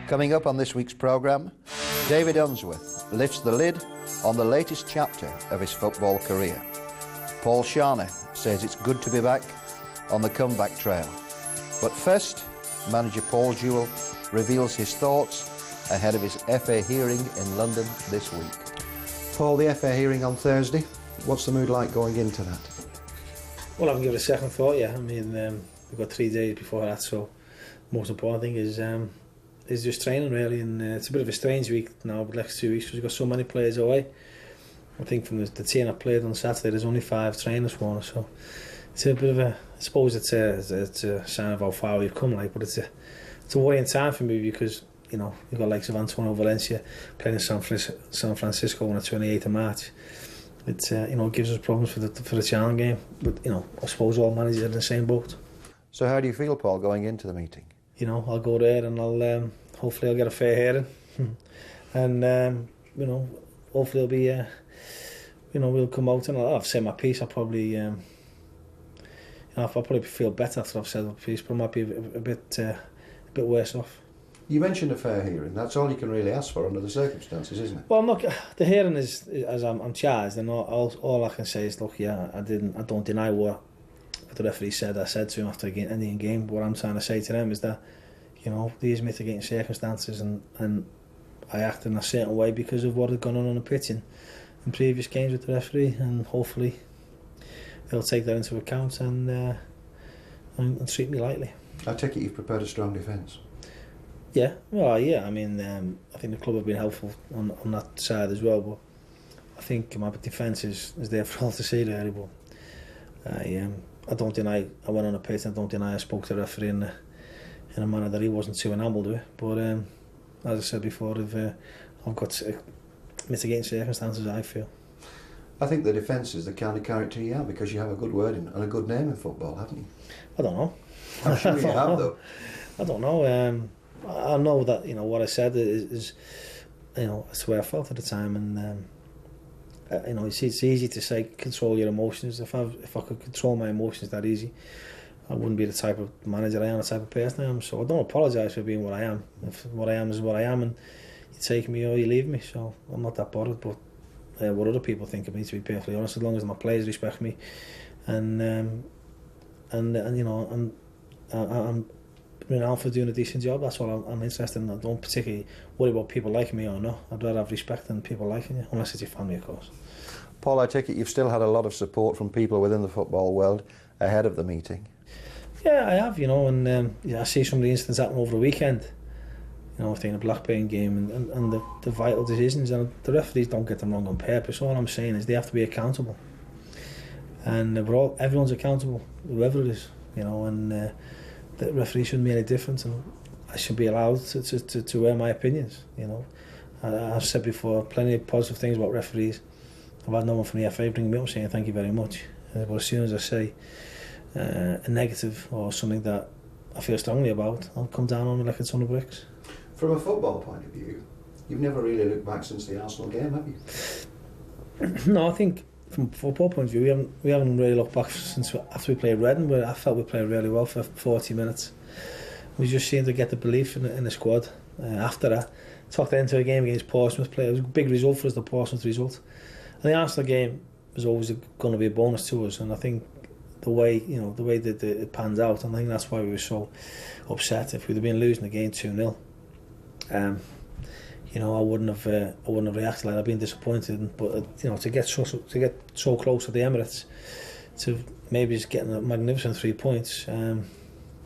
Coming up on this week's programme, David Unsworth lifts the lid on the latest chapter of his football career. Paul Sharner says it's good to be back on the comeback trail. But first, manager Paul Jewell reveals his thoughts ahead of his FA hearing in London this week. Paul, the FA hearing on Thursday, what's the mood like going into that? Well, I haven't given it a second thought yet. I mean, we've got 3 days before that, so most important thing is just training really, and it's a bit of a strange week now, but next 2 weeks because we've got so many players away. I think from the team I played on Saturday, there's only 5 trainers for us, so it's a bit of a, I suppose it's a sign of how far we've come, like, but it's a worrying time for me because, you know, you've got likes of Antonio Valencia playing in San Francisco on the 28th of March. It you know, gives us problems for the challenge game, but you know, I suppose all managers are in the same boat. So how do you feel, Paul, going into the meeting? You know, I'll go there and I'll hopefully I'll get a fair hearing, and you know, hopefully it'll be you know, we'll come out and I've said my piece. I'll probably you know, I'll probably feel better after I've said my piece, but I might be a bit worse off. You mentioned a fair hearing. That's all you can really ask for under the circumstances, isn't it? Well, look, the hearing is, as I'm charged, and all I can say is, look, yeah, I don't deny what the referee said. I said to him after the ending game. What I'm trying to say to them is that, you know, these mitigating circumstances, and I acted in a certain way because of what had gone on the pitch in previous games with the referee, and hopefully they'll take that into account and treat me lightly. I take it you've prepared a strong defence. Yeah, well, yeah. I mean, I think the club have been helpful on that side as well. But I think my defence is there for all to see, really. But I don't deny I went on a pitch. I don't deny I spoke to the referee in a manner that he wasn't too enamoured with. But as I said before, I've got mitigating circumstances, I feel. I think the defence is the kind of character you have because you have a good word and a good name in football, haven't you? I don't know. I'm sure you have, though. I don't know. I know that, you know, what I said is you know, that's the way I felt at the time, and you know, it's easy to say control your emotions. If I could control my emotions that easy, I wouldn't be the type of manager I am, the type of person I am. So I don't apologise for being what I am. If what I am is what I am, and you take me or you leave me, so I'm not that bothered. But what other people think of me, to be perfectly honest, as long as my players respect me, and you know, I'm renowned for doing a decent job. That's what I'm interested in. I don't particularly worry about people liking me or not. I'd rather have respect than people liking you, unless it's your family, of course. Paul, I take it you've still had a lot of support from people within the football world ahead of the meeting. Yeah, I have, you know, and yeah, I see some of the incidents happen over the weekend. You know, taking a Blackburn game and the vital decisions, and the referees don't get them wrong on purpose. All I'm saying is they have to be accountable, and everyone's accountable, whoever it is, you know, and the referee shouldn't be any different, and I should be allowed to wear my opinions, you know. I've said before, plenty of positive things about referees. I've had no one from the FA bring me up saying thank you very much, but as soon as I say a negative or something that I feel strongly about, I'll come down on it like a ton of bricks. From a football point of view, you've never really looked back since the Arsenal game, have you? No, I think from a football point of view, we haven't really looked back since after we played Reading, where I felt we played really well for 40 minutes. We just seemed to get the belief in the squad. After that, took that into a game against Portsmouth. It was a big result for us, the Portsmouth result. And the Arsenal game was always going to be a bonus to us, and I think the way that it panned out, and I think that's why we were so upset. If we'd have been losing the game 2-0, you know, I wouldn't have reacted like that. I've been disappointed, but you know, to get so close to the Emirates, to maybe just getting a magnificent 3 points, and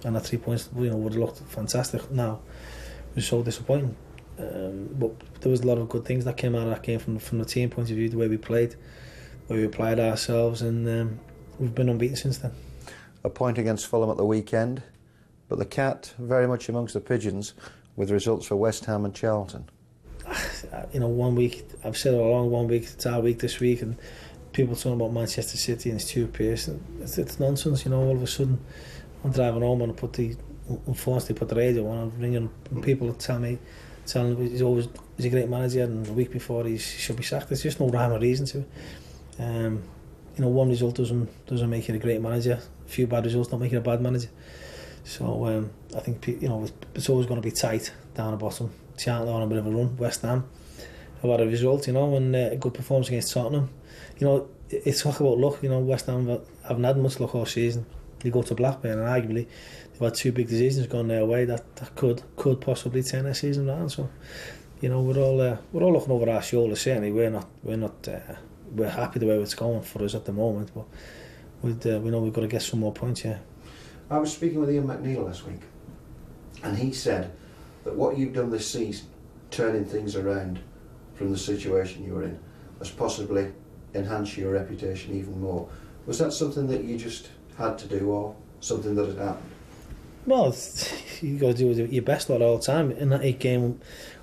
that 3 points, you know, would have looked fantastic. Now, it was so disappointing. But there was a lot of good things that came out of that game from the team point of view, the way we played, the way we applied ourselves, and we've been unbeaten since then. A point against Fulham at the weekend, but the cat very much amongst the pigeons with results for West Ham and Charlton. You know, 1 week, I've said it all along, 1 week, it's our week this week, and people talking about Manchester City and Stuart Pearce. It's nonsense, you know. All of a sudden, I'm driving home and unfortunately put the radio on, I'm ringing people telling me he's a great manager, and the week before he should be sacked. There's just no rhyme or reason to it. You know, one result doesn't make you a great manager. A few bad results don't make you a bad manager. So I think it's always going to be tight down the bottom. Charlton on a bit of a run. West Ham have had a result, and a good performance against Tottenham. It's talk about luck. West Ham haven't had much luck all season. They go to Blackburn, and arguably they've had two big decisions gone their way that could possibly turn their season around. So, we're all looking over our shoulders. Certainly, we're happy the way it's going for us at the moment, but we know we've got to get some more points. Yeah. I was speaking with Ian McNeil last week, and he said that what you've done this season, turning things around from the situation you were in, has possibly enhanced your reputation even more. Was that something that you just had to do, or something that had happened? Well, you got to do your best all the time. In that 8 game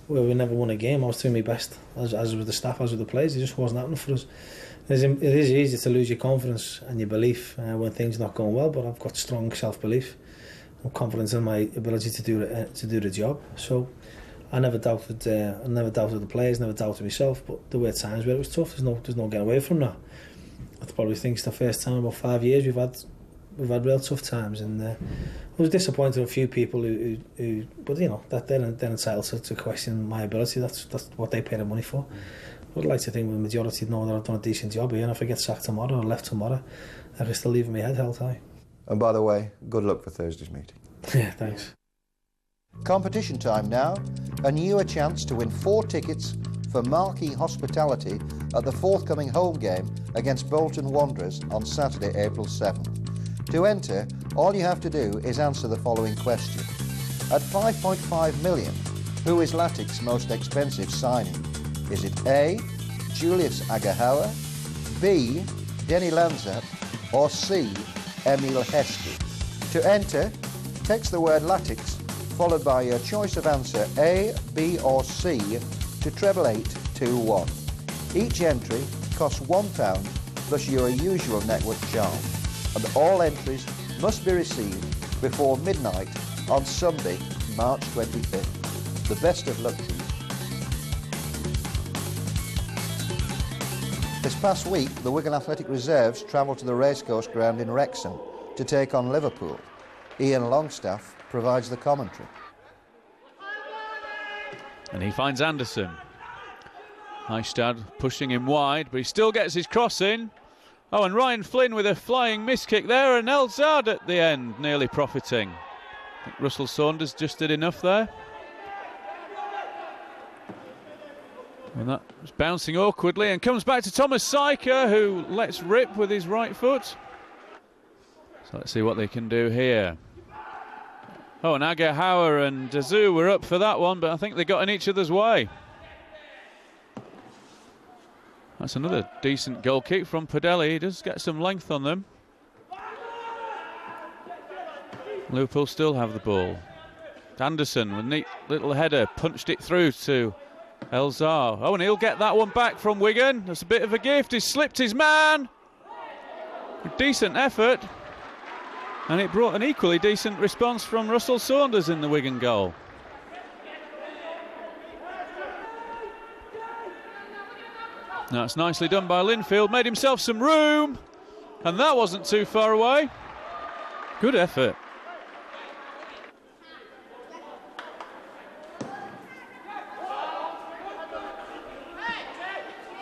where we never won a game, I was doing my best, as with the staff, as with the players. It just wasn't happening for us. It is easy to lose your confidence and your belief when things are not going well, but I've got strong self-belief. I'm confident in my ability to do the job. So I never doubted the players, never doubted myself. But there were times where it was tough. There's no getting away from that. I probably think it's the first time in about 5 years we've had real tough times, and I was disappointed in a few people who but that they're entitled to question my ability. That's what they pay the money for. But I'd like to think the majority know that I've done a decent job here, and if I get sacked tomorrow or left tomorrow, I can still leave my head held high. And by the way, good luck for Thursday's meeting. Yeah, thanks. Competition time now, and you a chance to win 4 tickets for marquee hospitality at the forthcoming home game against Bolton Wanderers on Saturday, April 7th. To enter, all you have to do is answer the following question. At 5.5 million, who is Latic's most expensive signing? Is it A, Julius Agahauer, B, Denny Lanza, or C, Emil Heskey? To enter, text the word Latics followed by your choice of answer A, B or C to 88821. Each entry costs £1 plus your usual network charge, and all entries must be received before midnight on Sunday, March 25th. The best of luck to you. This past week, the Wigan Athletic Reserves travelled to the racecourse ground in Wrexham to take on Liverpool. Ian Longstaff provides the commentary. And he finds Anderson. Heistad pushing him wide, but he still gets his cross in. Oh, and Ryan Flynn with a flying miss kick there, and El Zard at the end, nearly profiting. I think Russell Saunders just did enough there. And that was bouncing awkwardly and comes back to Thomas Syker, who lets rip with his right foot. So let's see what they can do here. Oh, and Agahauer and Dazu were up for that one, but I think they got in each other's way. That's another decent goal kick from Padelli. He does get some length on them. Liverpool still have the ball. Anderson with a neat little header, punched it through to Elzar. Oh, and he'll get that one back from Wigan. That's a bit of a gift. He's slipped his man. A decent effort. And it brought an equally decent response from Russell Saunders in the Wigan goal. Now it's nicely done by Linfield. Made himself some room. And that wasn't too far away. Good effort.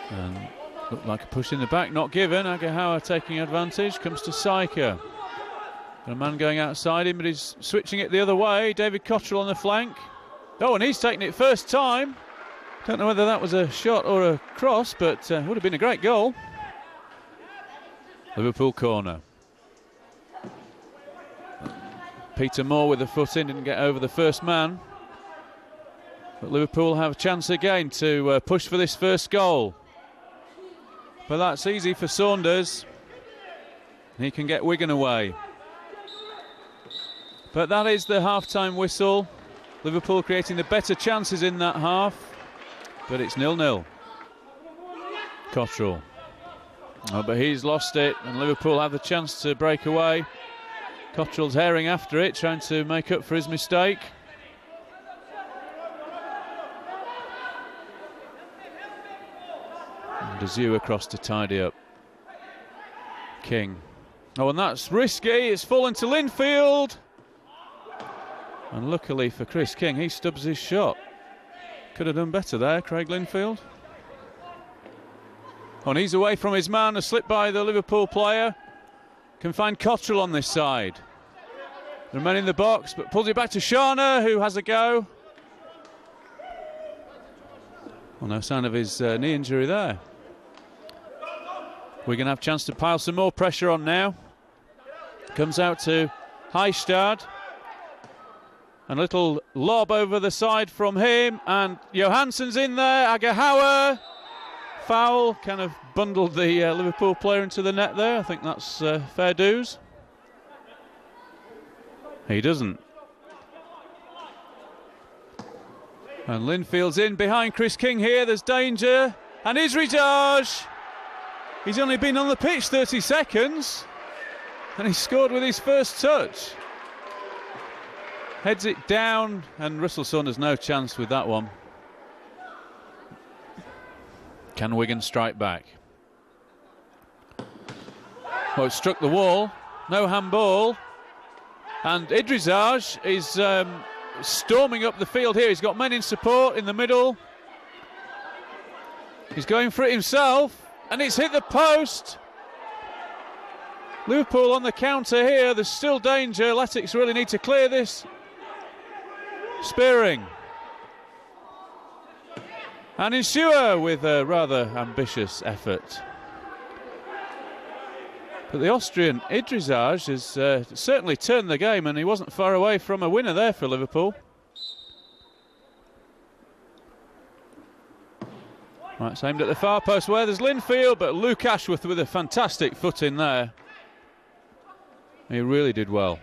And looked like a push in the back, not given. Agahauer taking advantage, comes to Syker. Got a man going outside him, but he's switching it the other way. David Cottrell on the flank. Oh, and he's taking it first time. Don't know whether that was a shot or a cross, but would have been a great goal. Liverpool corner. Peter Moore with the foot in, didn't get over the first man. But Liverpool have a chance again to push for this first goal. But that's easy for Saunders. He can get Wigan away. But that is the half-time whistle. Liverpool creating the better chances in that half. But it's 0-0. Cottrell. Oh, but he's lost it, and Liverpool have the chance to break away. Cottrell's herring after it, trying to make up for his mistake. And Dazu across to tidy up. King. Oh, and that's risky. It's fallen to Linfield. And luckily for Chris King, he stubs his shot. Could have done better there, Craig Linfield. Oh, and he's away from his man, a slip by the Liverpool player. Can find Cottrell on this side. The man in the box, but pulls it back to Sharner, who has a go. Well, no sign of his knee injury there. We're going to have a chance to pile some more pressure on now. Comes out to Heistad. And a little lob over the side from him, and Johansson's in there. Agahauer, foul, kind of bundled the Liverpool player into the net there. I think that's fair dues. He doesn't. And Linfield's in behind Chris King here. There's danger, and Izridaj. He's only been on the pitch 30 seconds, and he scored with his first touch. Heads it down, and Russell Saunders no chance with that one. Can Wigan strike back? Oh, it struck the wall. No handball. And Idrizaj is storming up the field here. He's got men in support in the middle. He's going for it himself, and it's hit the post. Liverpool on the counter here. There's still danger. Latics really need to clear this. Spearing. And Insua with a rather ambitious effort. But the Austrian Idrizaj has certainly turned the game, and he wasn't far away from a winner there for Liverpool. Right, it's aimed at the far post where there's Linfield, but Luke Ashworth with a fantastic foot in there. He really did well.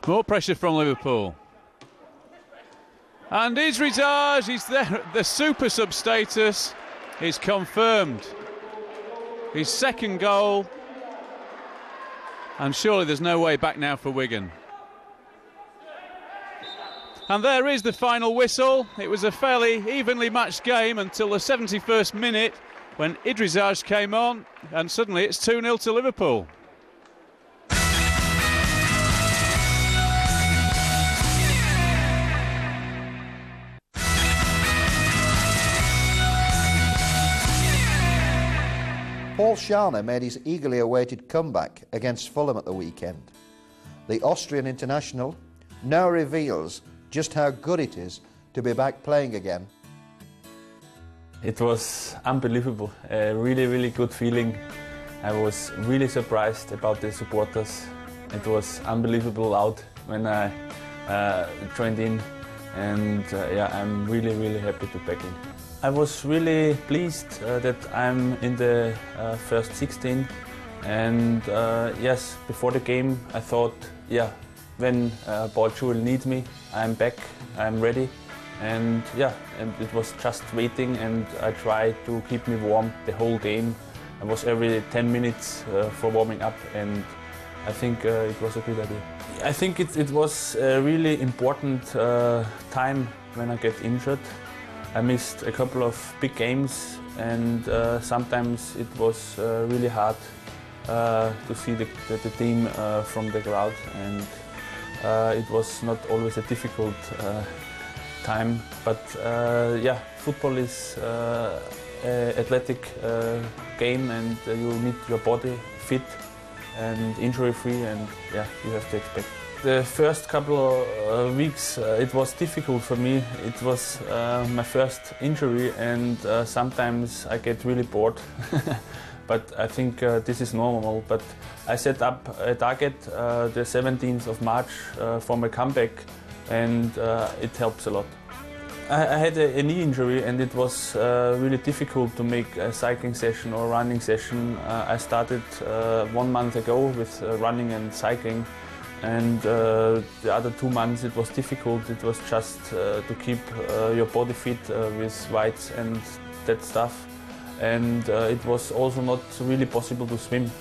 More pressure from Liverpool. And Izridaj, he's there. The super sub status is confirmed. His second goal. And surely there's no way back now for Wigan. And there is the final whistle. It was a fairly evenly matched game until the 71st minute when Idrizaj came on, and suddenly it's 2-0 to Liverpool. Paul Sharner made his eagerly awaited comeback against Fulham at the weekend. The Austrian international now reveals just how good it is to be back playing again. It was unbelievable, a really, really good feeling. I was really surprised about the supporters. It was unbelievable loud when I joined in, and yeah, I'm really, really happy to be back in. I was really pleased that I'm in the first 16, and yes, before the game I thought, yeah, when Paul Jewell needs me, I'm back, I'm ready, and yeah, and it was just waiting, and I tried to keep me warm the whole game. I was every 10 minutes for warming up, and I think it was a good idea. I think it was a really important time when I get injured. I missed a couple of big games, and sometimes it was really hard to see the team from the crowd, and it was not always a difficult time. But yeah, football is an athletic game, and you need your body fit and injury-free, and yeah, you have to expect. The first couple of weeks it was difficult for me. It was my first injury, and sometimes I get really bored. But I think this is normal. But I set up a target the 17th of March for my comeback, and it helps a lot. I had a knee injury, and it was really difficult to make a cycling session or running session. I started 1 month ago with running and cycling. And the other 2 months it was difficult. It was just to keep your body fit with weights and that stuff. And it was also not really possible to swim.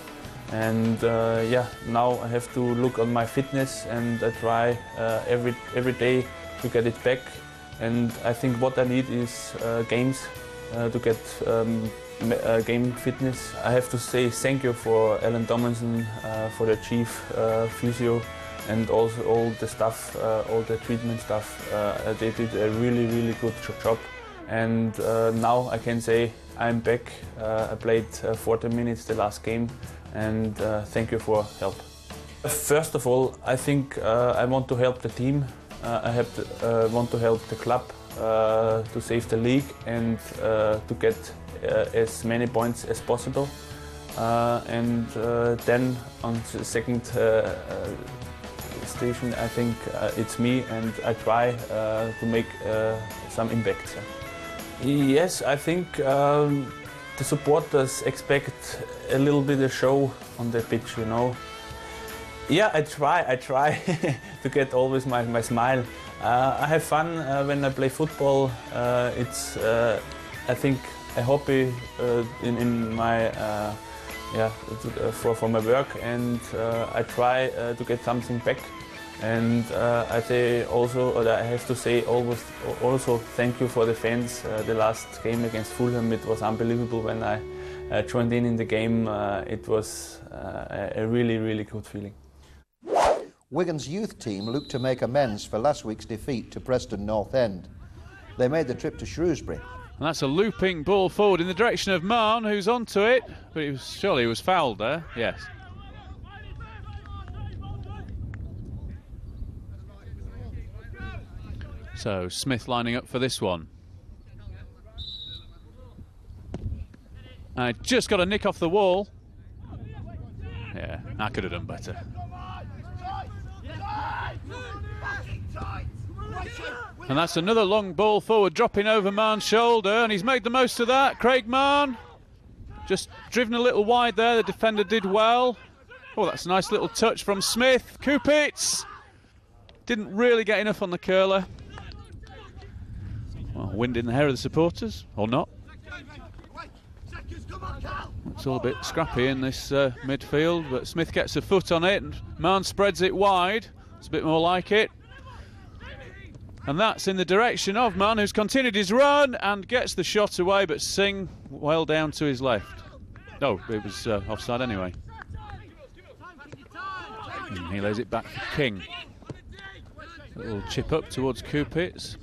And yeah, now I have to look on my fitness, and I try every day to get it back. And I think what I need is games to get game fitness. I have to say thank you for Alan Tomlinson, for the chief physio, and also all the stuff, all the treatment stuff. They did a really good job. And now I can say I'm back. I played 40 minutes the last game, and thank you for help. First of all, I think I want to help the team. I want to help the club to save the league and to get as many points as possible. And then on the second station, I think it's me, and I try to make some impact. Yes, I think the supporters expect a little bit of show on the pitch, you know. Yeah, I try to get always my smile. I have fun when I play football. It's, I think, a hobby in my, for my work, and I try to get something back. And I say also, or I have to say always, also thank you for the fans. The last game against Fulham, it was unbelievable when I joined in the game. It was a really good feeling. Wigan's youth team looked to make amends for last week's defeat to Preston North End. They made the trip to Shrewsbury. And that's a looping ball forward in the direction of Marn, who's onto it, but surely he was fouled there, yes. So Smith lining up for this one. Just got a nick off the wall. Yeah, I could have done better. And that's another long ball forward, dropping over Marn's shoulder, and he's made the most of that. Craig Marn, just driven a little wide there, the defender did well. Oh, that's a nice little touch from Smith. Kupitz didn't really get enough on the curler. Well, wind in the hair of the supporters, or not. It's all a bit scrappy in this midfield, but Smith gets a foot on it, and Marn spreads it wide. It's a bit more like it. And that's in the direction of Marn, who's continued his run and gets the shot away, but Singh well down to his left. Oh, it was offside anyway. And he lays it back for King. A little chip up towards Kupitz,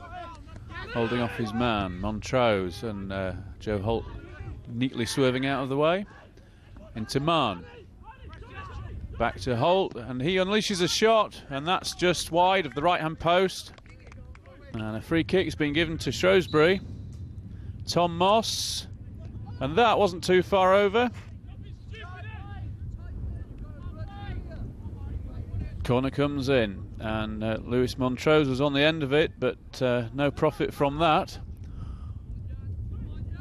holding off his man, Montrose, and Joe Holt neatly swerving out of the way. Into Marn. Back to Holt, and he unleashes a shot, and that's just wide of the right-hand post. And a free kick has been given to Shrewsbury. Tom Moss, and that wasn't too far over. Corner comes in, and Lewis Montrose was on the end of it, but no profit from that.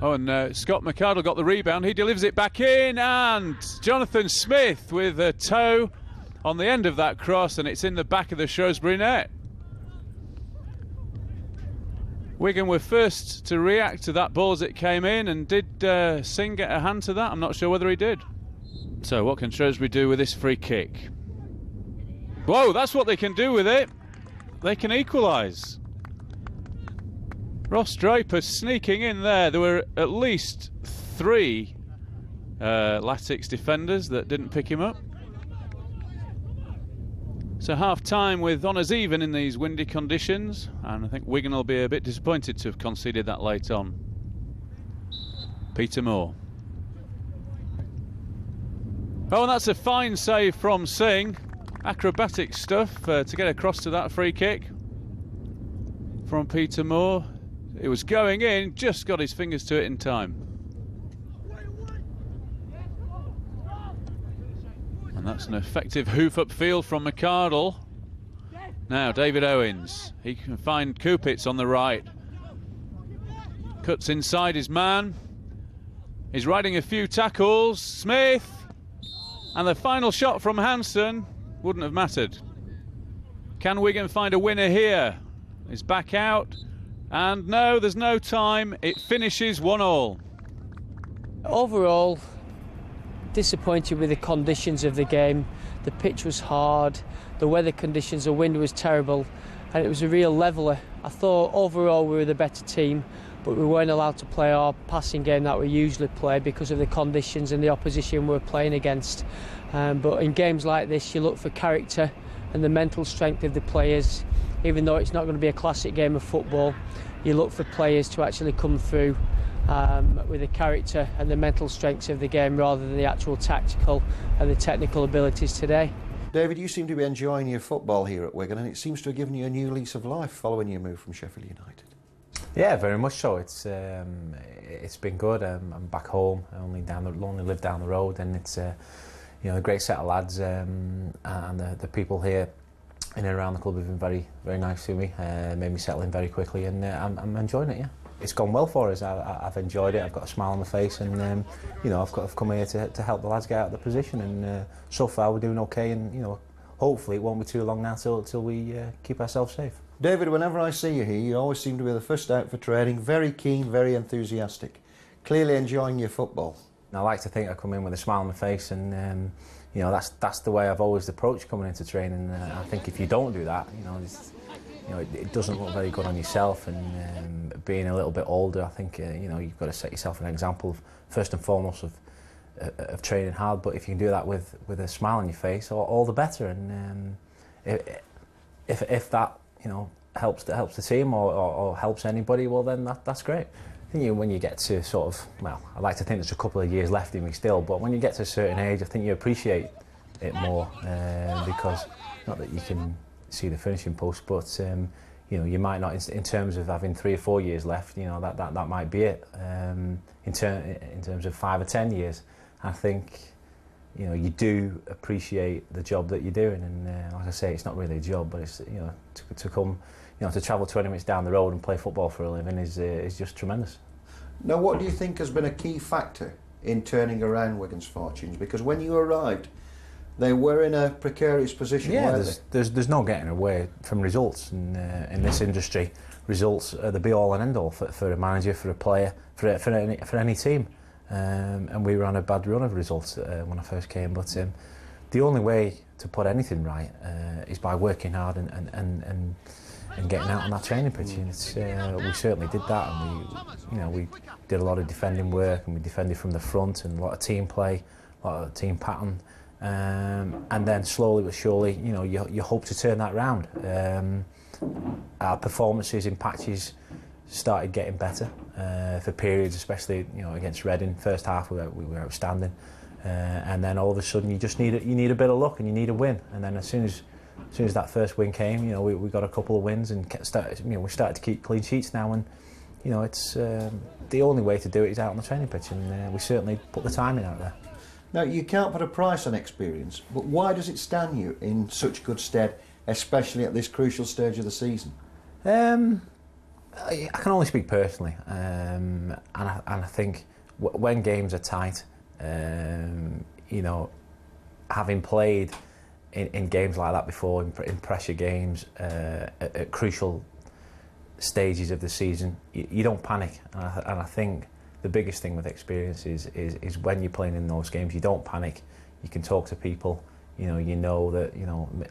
Oh, and Scott McArdle got the rebound. He delivers it back in, and Jonathan Smith with a toe on the end of that cross, and it's in the back of the Shrewsbury net. Wigan were first to react to that ball as it came in, and did Singh get a hand to that? I'm not sure whether he did. So what can Shrewsbury do with this free kick? Whoa, that's what they can do with it. They can equalise. Ross Draper sneaking in there. There were at least 3 Latics defenders that didn't pick him up. So half-time with honours even in these windy conditions, and I think Wigan will be a bit disappointed to have conceded that late on. Peter Moore. Oh, and that's a fine save from Singh. Acrobatic stuff to get across to that free kick from Peter Moore. It was going in, just got his fingers to it in time. And that's an effective hoof upfield from McArdle. Now David Owens, he can find Kupitz on the right. Cuts inside his man. He's riding a few tackles. Smith, and the final shot from Hansen wouldn't have mattered. Can Wigan find a winner here? He's back out, and no, there's no time. It finishes 1-1. Overall, disappointed with the conditions of the game. The pitch was hard, the weather conditions, the wind was terrible, and it was a real leveller. I thought overall we were the better team, but we weren't allowed to play our passing game that we usually play because of the conditions and the opposition we were playing against. But in games like this, you look for character, and the mental strength of the players. Even though it's not going to be a classic game of football, you look for players to actually come through with the character and the mental strengths of the game rather than the actual tactical and the technical abilities today. David, you seem to be enjoying your football here at Wigan, and it seems to have given you a new lease of life following your move from Sheffield United. Yeah, very much so. It's been good. I'm back home. I only live down the road, and it's a great set of lads, and the people here in and around the club have been very, very nice to me. Made me settle in very quickly, and I'm enjoying it. Yeah, it's gone well for us. I've enjoyed it. I've got a smile on my face, and I've come here to help the lads get out of the position, and so far we're doing okay. And hopefully it won't be too long now till we keep ourselves safe. David, whenever I see you here, you always seem to be the first out for training, very keen, very enthusiastic, clearly enjoying your football. I like to think I come in with a smile on my face, and that's the way I've always approached coming into training. I think if you don't do that, it doesn't look very good on yourself. And being a little bit older, I think you've got to set yourself an example of, first and foremost, of training hard. But if you can do that with a smile on your face, all the better. And if that helps the team or helps anybody, well then that's great. I think when you get to sort of, well, I like to think there's a couple of years left in me still, but when you get to a certain age, I think you appreciate it more, because not that you can see the finishing post, but you might not, in terms of having 3 or 4 years left, that might be it. In terms of 5 or 10 years, I think you do appreciate the job that you're doing, and like I say, it's not really a job, but it's to come, to travel 20 minutes down the road and play football for a living is just tremendous. Now, what do you think has been a key factor in turning around Wigan's fortunes? Because when you arrived, they were in a precarious position. Yeah, there's no getting away from results in this industry. Results are the be all and end all for a manager, for a player, for any team. And we were on a bad run of results when I first came. But the only way to put anything right is by working hard and getting out on that training pitch. And we certainly did that, and we did a lot of defending work, and we defended from the front, and a lot of team play, a lot of team pattern. And then slowly but surely, you hope to turn that round. Our performances in patches started getting better for periods, especially against Reading. First half we were outstanding, and then all of a sudden you need a bit of luck and you need a win. And then as soon as that first win came, we got a couple of wins and we started to keep clean sheets now. And it's the only way to do it is out on the training pitch, and we certainly put the time in out there. Now, you can't put a price on experience, but why does it stand you in such good stead, especially at this crucial stage of the season? I can only speak personally, and I think when games are tight, having played in games like that before, in pressure games, at crucial stages of the season, you don't panic, and I think the biggest thing with experience is when you're playing in those games, you don't panic. You can talk to people. You know that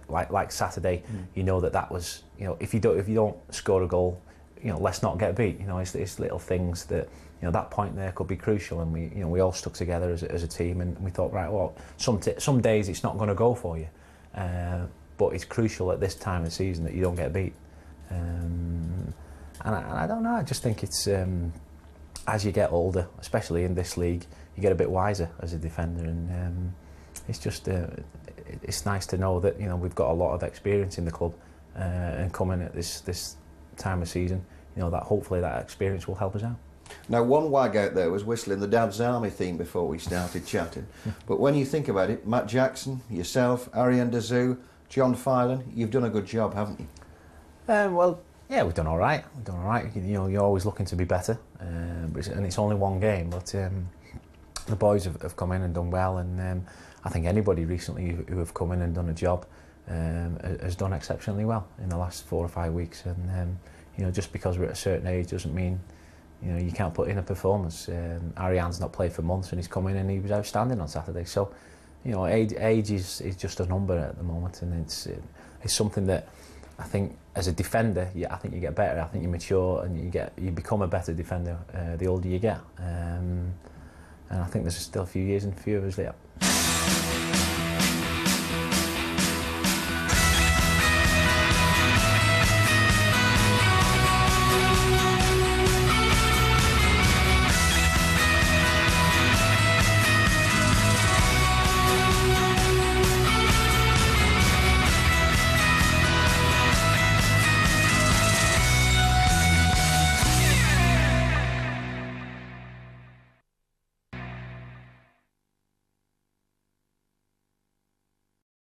like Saturday. You know that was if you don't score a goal, let's not get beat. It's little things that that point there could be crucial, and we all stuck together as a team, and we thought, right, well, some days it's not going to go for you, but it's crucial at this time of the season that you don't get beat. And I don't know. I just think it's. As you get older, especially in this league, you get a bit wiser as a defender, and it's just it's nice to know that we've got a lot of experience in the club, and coming at this time of season, that hopefully that experience will help us out. Now, one wag out there was whistling the Dad's Army theme before we started chatting, but when you think about it, Matt Jackson, yourself, Arian Dazou, John Filan, you've done a good job, haven't you? Well. Yeah, we've done all right. You're always looking to be better, and it's only one game. But the boys have come in and done well, and I think anybody recently who have come in and done a job has done exceptionally well in the last 4 or 5 weeks. And just because we're at a certain age doesn't mean you can't put in a performance. Arian's not played for months, and he's come in and he was outstanding on Saturday. So age is just a number at the moment, and it's something that I think as a defender, I think you get better. I think you mature and you become a better defender the older you get. And I think there's still a few years and a few of us there.